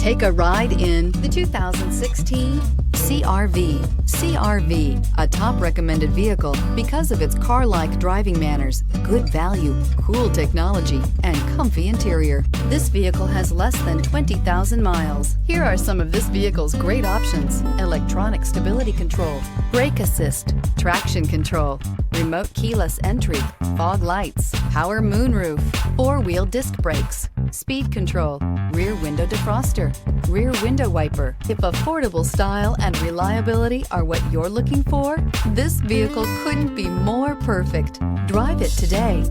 Take a ride in the 2016 CR-V. CR-V, a top recommended vehicle because of its car-like driving manners, good value, cool technology, and comfy interior. This vehicle has less than 20,000 miles. Here are some of this vehicle's great options: electronic stability control, brake assist, traction control, remote keyless entry, fog lights, power moonroof, four-wheel disc brakes, speed control, rear window defroster, rear window wiper. If affordable style and reliability are what you're looking for, this vehicle couldn't be more perfect. Drive it today.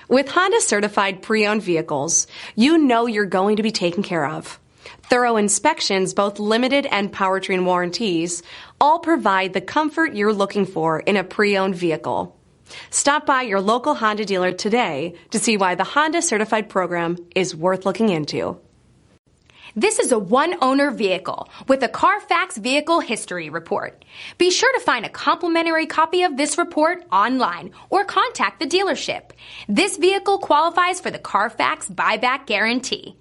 With Honda certified pre-owned vehicles, you know you're going to be taken care of. Thorough inspections, both limited and powertrain warranties, all provide the comfort you're looking for in a pre-owned vehicle. Stop by your local Honda dealer today to see why the Honda certified program is worth looking into. This is a one-owner vehicle with a Carfax Vehicle History Report. Be sure to find a complimentary copy of this report online or contact the dealership. This vehicle qualifies for the Carfax Buyback Guarantee.